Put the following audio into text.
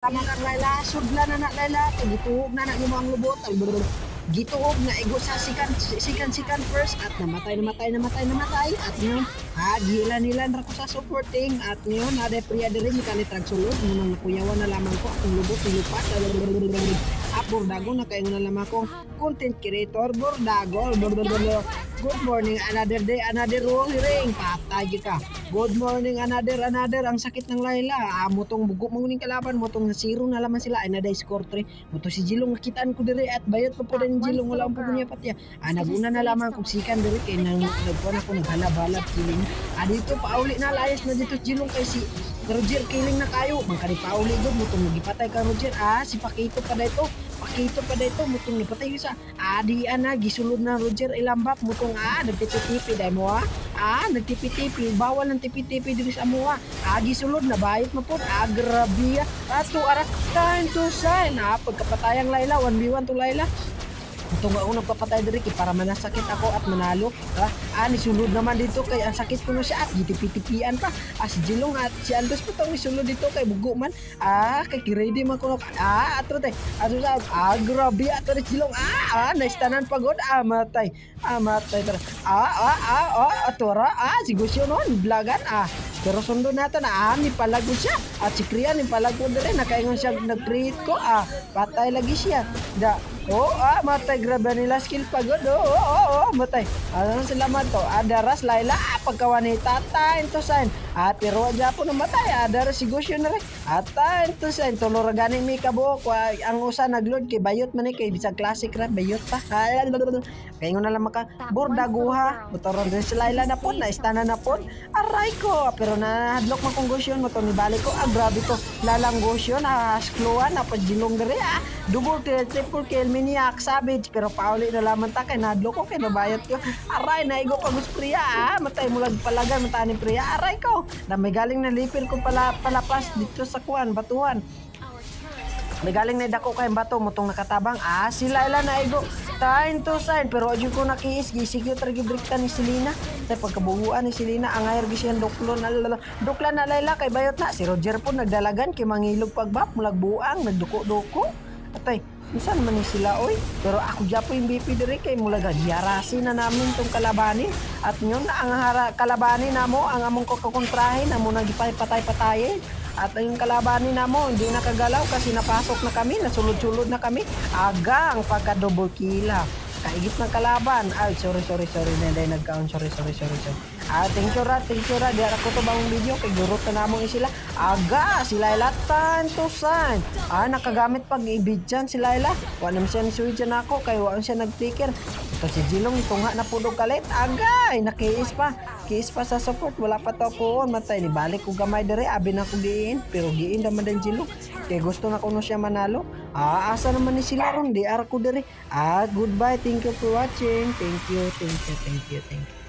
Tama kang Layla, sudlan na na Layla, gituog na na yung mga lubot, gituog na ego sa sikan first at namatay at yun, gilan-ilan ra ko sa supporting at yun, ada priya diri ni kanit sulod, munang nakuyawan na lamang ko akong lubot nilupat, bordago na kayo na lamang ko, content creator, bordago, good morning, another day, another ring, patay ka. Good morning, another, ang sakit ng Layla. Mutong bugo manguning kalaban, mutong zero na laman sila. Ay naday score 3. Muto si Jilong nakitaan ko dire at bayot pa po din Jilong wala ang pupunya patya. Naguna na lamang kung sikan dire kay nagkuhan ako naghalab-halab kiling. Dito pauli na layas na dito Jilong kay si Roger kiling na kayo. Mangkari pauli gud mutong nagipatay ka Roger. Si Pakito pa dito. Pakito pa dito mutong nipatay sa adi ana gisulod na Roger ilambap mutong nagtitipi dai mo nagtipi-tipi bawal ng tipi-tipi diri sa amuha gisulod na bayot mo po grabe ato arak time to sign pagkapatayang Layla 1v1 to Layla ito nga unang papatay diri kay para manasakit ako at manalo nisulod naman dito kay ang sakit ko na siya at gitipi-tipian pa si Jilong at si Aldos pa tong nisulod dito kay bugo man kay ready man ko atro tay grabe ato ni Jilong naistanan pagod matay tara atora si Gusyo noon blagan pero sundo natin ni palagod siya at si Krian ni palagod diri nakaingon siya nag-create ko patay lagi siya matay grabe nila skill pagod matay sila man to adaras Layla pagkawanita time to sign pero adya po namatay adaras si Gusyo na rin time to sign tulo ra ganing mi kabuok ang usa nagload kay bayot man kay bisag classic ra bayot pa kaya nga na lang maka bordaguha motoron din si Layla na po naistana na po aray ko pero nahadlok man kong Gusyo mo to ni balik ko grabe to lalang Gusyo skluan Jilong dere double kill triple kill miniak savage pero pauli na lamang ta kay nahadlok ko kay nabayot ko aray naigo pa gus priya matay mulag palagan matani priya aray ko na may galing na lipil ko palapas dito sa kuan batuhan may galing na dako kay bato motong nakatabang si Layla naigo time to sign pero adyo ko nakiis gisigyo tragi brikta ni Selena tay pagkabuhuan ni Selena ang ayar gi siya duklan na Layla kay bayot na si Roger po nagdalagan kay mangilog pagbap mulag buang nagduko-duko atay minsan man ni sila oy pero ako japo yung BP diri kay mula giyarasin na namin tong kalabanin at yun ang kalabanin namo ang among kokontrahin amo nagipatay-patayin at yung kalabanin namo hindi nakagalaw kasi napasok na kami nasulod-sulod na kami aga ang pagka double kill kaigit ng kalaban sorry na dahil nagkaon sorry thank you ra di ara ko to bang video kay gurot na namo sila aga si Layla time to sign nakagamit pag ibidyan si Layla wala siya ni switch na ako kay wala siya nagtiker ito si Jilong tunga na pudog kalit agay nakiis pa sa support wala pa to ko matay ni balik ko gamay dire abi na ko giin pero giin naman din Jilong kay gusto na kuno siya manalo asa naman ni sila ron di ara ko dire goodbye thank you for watching thank you